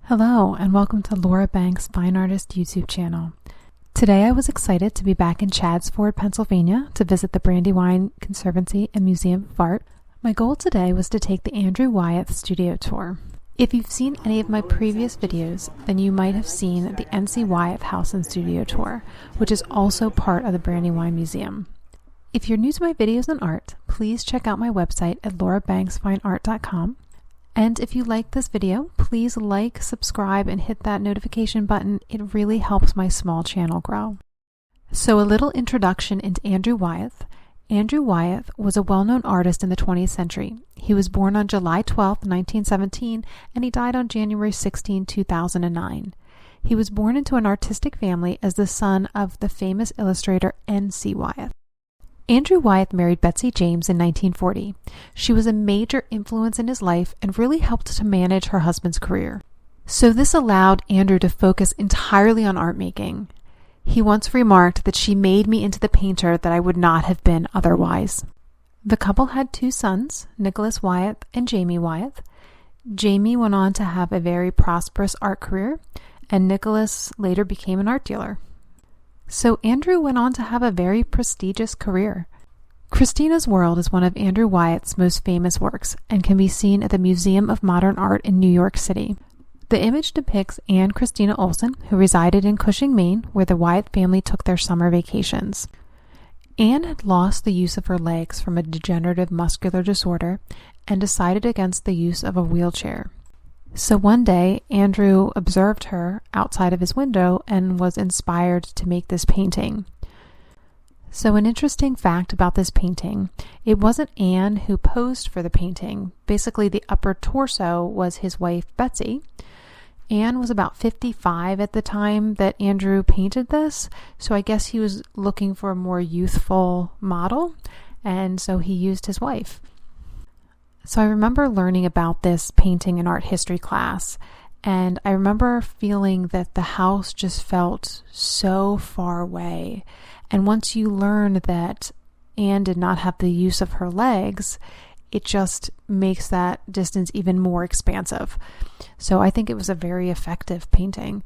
Hello, and welcome to Laura Banks' Fine Artist YouTube channel. Today I was excited to be back in Chaddsford, Pennsylvania to visit the Brandywine Conservancy and Museum of Art. My goal today was to take the Andrew Wyeth Studio Tour. If you've seen any of my previous videos, then you might have seen the NC Wyeth House and Studio Tour, which is also part of the Brandywine Museum. If you're new to my videos on art, please check out my website at laurabanksfineart.com. And if you like this video, please like, subscribe, and hit that notification button. It really helps my small channel grow. So a little introduction into Andrew Wyeth. Andrew Wyeth was a well-known artist in the 20th century. He was born on July 12, 1917, and he died on January 16, 2009. He was born into an artistic family as the son of the famous illustrator N.C. Wyeth. Andrew Wyeth married Betsy James in 1940. She was a major influence in his life and really helped to manage her husband's career. So this allowed Andrew to focus entirely on art making. He once remarked that she made me into the painter that I would not have been otherwise. The couple had two sons, Nicholas Wyeth and Jamie Wyeth. Jamie went on to have a very prosperous art career, and Nicholas later became an art dealer. So Andrew went on to have a very prestigious career. Christina's World is one of Andrew Wyeth's most famous works and can be seen at the Museum of Modern Art in New York City. The image depicts Anne Christina Olsen, who resided in Cushing, Maine, where the Wyeth family took their summer vacations. Anne had lost the use of her legs from a degenerative muscular disorder and decided against the use of a wheelchair. So one day, Andrew observed her outside of his window and was inspired to make this painting. So an interesting fact about this painting, it wasn't Anne who posed for the painting. Basically, the upper torso was his wife, Betsy. Anne was about 55 at the time that Andrew painted this, so I guess he was looking for a more youthful model, and so he used his wife. So I remember learning about this painting in art history class, and I remember feeling that the house just felt so far away. And once you learn that Anne did not have the use of her legs, it just makes that distance even more expansive. So I think it was a very effective painting.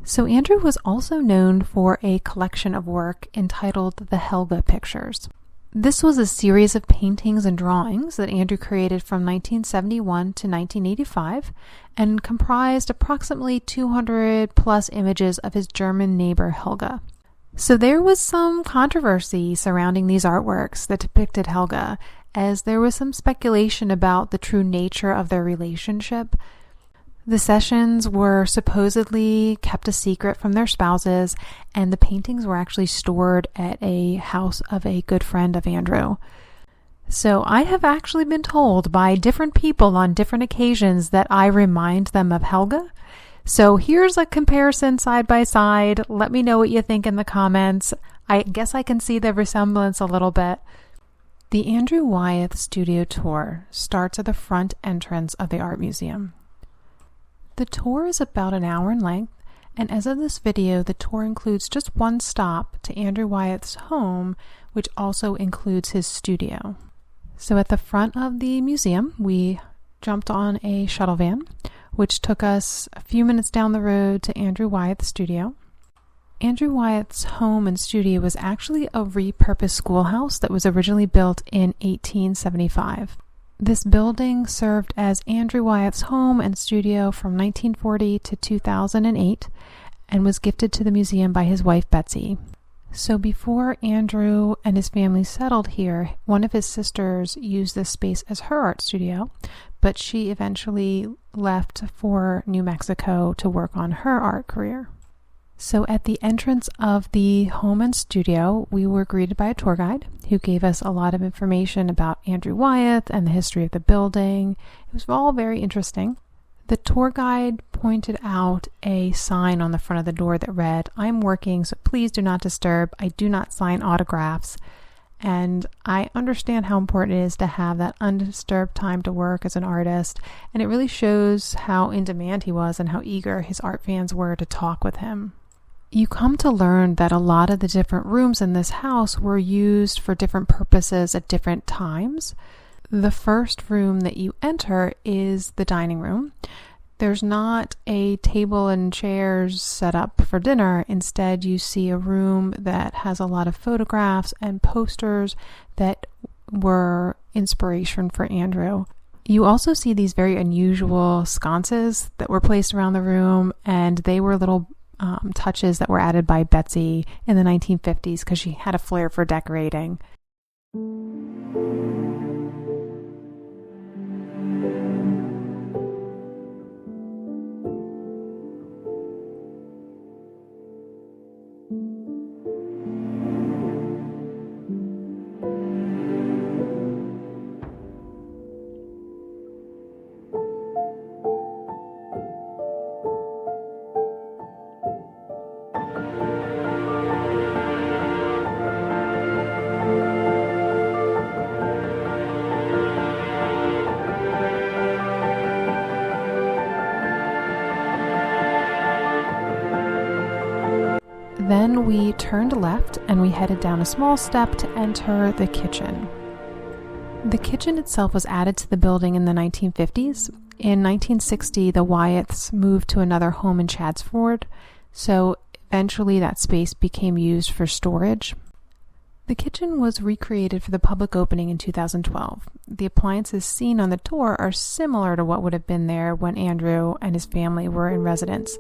So Andrew was also known for a collection of work entitled the Helga Pictures. This was a series of paintings and drawings that Andrew created from 1971 to 1985 and comprised approximately 200 plus images of his German neighbor Helga. So there was some controversy surrounding these artworks that depicted Helga, as there was some speculation about the true nature of their relationship. The sessions were supposedly kept a secret from their spouses, and the paintings were actually stored at a house of a good friend of Andrew. So I have actually been told by different people on different occasions that I remind them of Helga. So here's a comparison side by side. Let me know what you think in the comments. I guess I can see the resemblance a little bit. The Andrew Wyeth Studio Tour starts at the front entrance of the art museum. The tour is about an hour in length, and as of this video, the tour includes just one stop to Andrew Wyeth's home, which also includes his studio. So at the front of the museum, we jumped on a shuttle van, which took us a few minutes down the road to Andrew Wyeth's studio. Andrew Wyeth's home and studio was actually a repurposed schoolhouse that was originally built in 1875. This building served as Andrew Wyeth's home and studio from 1940 to 2008 and was gifted to the museum by his wife Betsy. So before Andrew and his family settled here, one of his sisters used this space as her art studio, but she eventually left for New Mexico to work on her art career. So at the entrance of the home and studio, we were greeted by a tour guide who gave us a lot of information about Andrew Wyeth and the history of the building. It was all very interesting. The tour guide pointed out a sign on the front of the door that read, "I'm working, so please do not disturb. I do not sign autographs." And I understand how important it is to have that undisturbed time to work as an artist. And it really shows how in demand he was and how eager his art fans were to talk with him. You come to learn that a lot of the different rooms in this house were used for different purposes at different times. The first room that you enter is the dining room. There's not a table and chairs set up for dinner. Instead, you see a room that has a lot of photographs and posters that were inspiration for Andrew. You also see these very unusual sconces that were placed around the room, and they were little touches that were added by Betsy in the 1950s because she had a flair for decorating. Then we turned left and we headed down a small step to enter the kitchen. The kitchen itself was added to the building in the 1950s. In 1960, the Wyeths moved to another home in Chadsford, so eventually that space became used for storage. The kitchen was recreated for the public opening in 2012. The appliances seen on the tour are similar to what would have been there when Andrew and his family were in residence.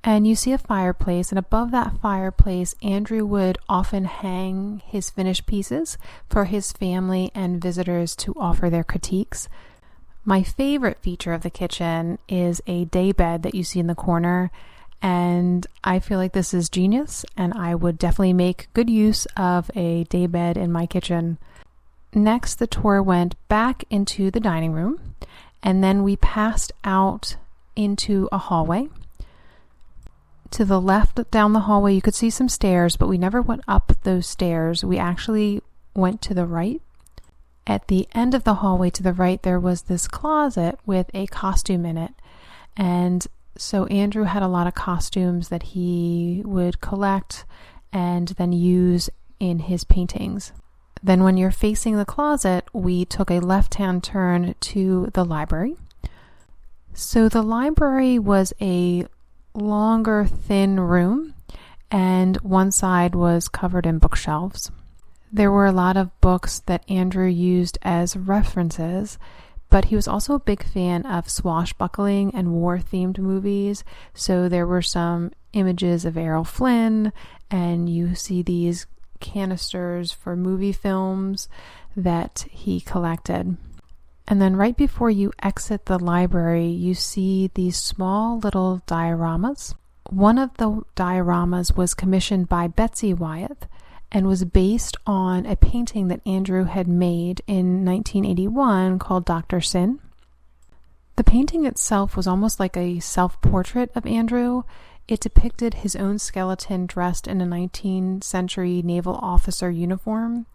And you see a fireplace, and above that fireplace, Andrew would often hang his finished pieces for his family and visitors to offer their critiques. My favorite feature of the kitchen is a daybed that you see in the corner, and I feel like this is genius, and I would definitely make good use of a daybed in my kitchen. Next, the tour went back into the dining room, and then we passed out into a hallway. To the left down the hallway, you could see some stairs, but we never went up those stairs. We actually went to the right. At the end of the hallway to the right, there was this closet with a costume in it. And so Andrew had a lot of costumes that he would collect and then use in his paintings. Then when you're facing the closet, we took a left-hand turn to the library. So the library was a longer, thin room, and one side was covered in bookshelves. There were a lot of books that Andrew used as references, but he was also a big fan of swashbuckling and war-themed movies, so there were some images of Errol Flynn, and you see these canisters for movie films that he collected. And then right before you exit the library, you see these small little dioramas. One of the dioramas was commissioned by Betsy Wyeth and was based on a painting that Andrew had made in 1981 called Dr. Sin. The painting itself was almost like a self-portrait of Andrew. It depicted his own skeleton dressed in a 19th century naval officer uniform.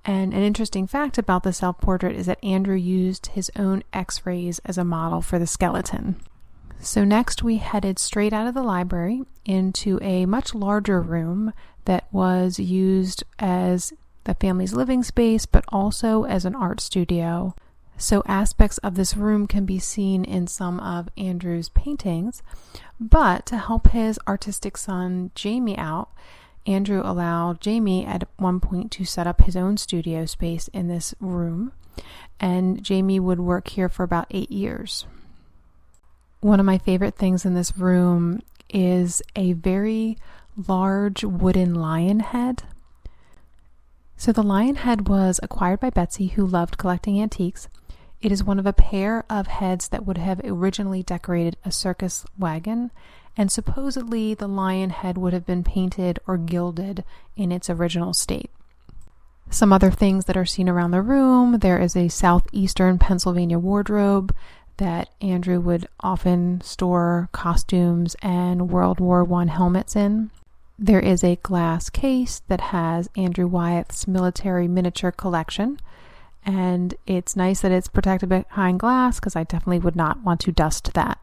And an interesting fact about the self-portrait is that Andrew used his own x-rays as a model for the skeleton. So next we headed straight out of the library into a much larger room that was used as the family's living space, but also as an art studio. So aspects of this room can be seen in some of Andrew's paintings, but to help his artistic son Jamie out, Andrew allowed Jamie at one point to set up his own studio space in this room, and Jamie would work here for about 8 years. One of my favorite things in this room is a very large wooden lion head. So the lion head was acquired by Betsy, who loved collecting antiques. It is one of a pair of heads that would have originally decorated a circus wagon, and supposedly the lion head would have been painted or gilded in its original state. Some other things that are seen around the room: there is a southeastern Pennsylvania wardrobe that Andrew would often store costumes and World War I helmets in. There is a glass case that has Andrew Wyeth's military miniature collection, and it's nice that it's protected behind glass because I definitely would not want to dust that.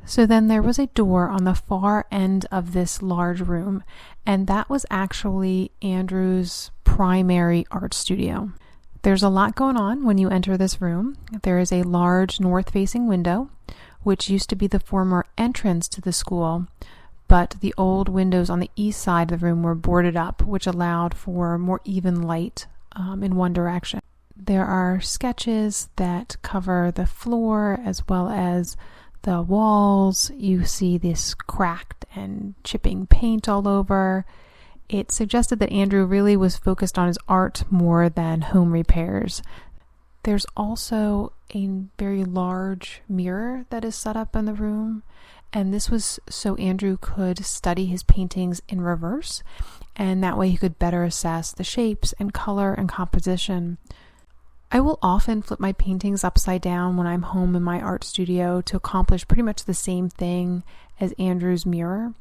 So then there was a door on the far end of this large room, and that was actually Andrew's primary art studio. There's a lot going on when you enter this room. There is a large north-facing window, which used to be the former entrance to the school, but the old windows on the east side of the room were boarded up, which allowed for more even light in one direction. There are sketches that cover the floor as well as the walls. You see this cracked and chipping paint all over. It suggested that Andrew really was focused on his art more than home repairs. There's also a very large mirror that is set up in the room, and this was so Andrew could study his paintings in reverse, and that way he could better assess the shapes and color and composition. I will often flip my paintings upside down when I'm home in my art studio to accomplish pretty much the same thing as Andrew's mirror.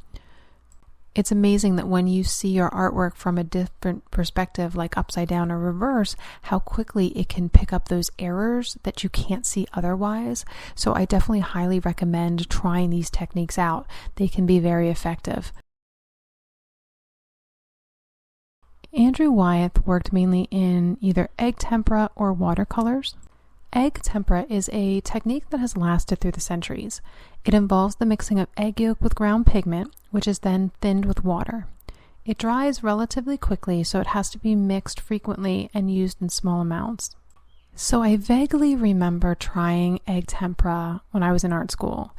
It's amazing that when you see your artwork from a different perspective, like upside down or reverse, how quickly it can pick up those errors that you can't see otherwise. So I definitely highly recommend trying these techniques out. They can be very effective. Andrew Wyeth worked mainly in either egg tempera or watercolors. Egg tempera is a technique that has lasted through the centuries. It involves the mixing of egg yolk with ground pigment, which is then thinned with water. It dries relatively quickly, so it has to be mixed frequently and used in small amounts. So I vaguely remember trying egg tempera when I was in art school.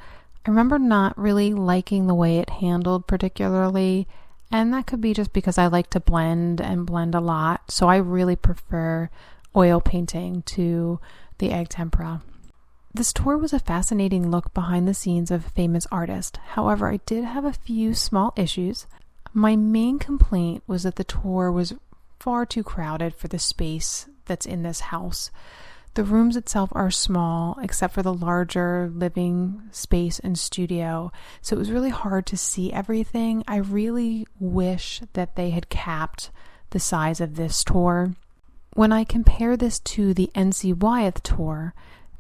I remember not really liking the way it handled particularly, and that could be just because I like to blend a lot, so I really prefer oil painting to the egg tempera. This tour was a fascinating look behind the scenes of a famous artist. However, I did have a few small issues. My main complaint was that the tour was far too crowded for the space that's in this house. The rooms itself are small, except for the larger living space and studio, so it was really hard to see everything. I really wish that they had capped the size of this tour. When I compare this to the N.C. Wyeth tour,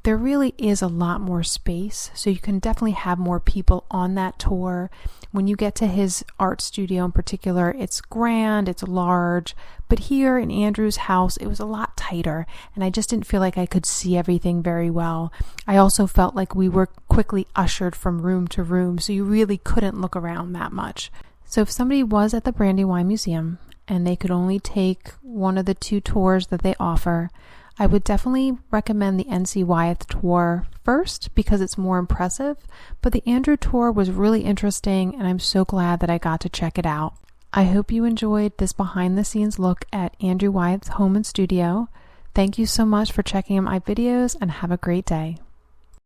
there really is a lot more space, so you can definitely have more people on that tour. When you get to his art studio in particular, it's grand, it's large, but here in Andrew's house, it was a lot tighter, and I just didn't feel like I could see everything very well. I also felt like we were quickly ushered from room to room, so you really couldn't look around that much. So if somebody was at the Brandywine Museum and they could only take one of the two tours that they offer, I would definitely recommend the N.C. Wyeth tour first because it's more impressive, but the Andrew tour was really interesting and I'm so glad that I got to check it out. I hope you enjoyed this behind the scenes look at Andrew Wyeth's home and studio. Thank you so much for checking out my videos and have a great day.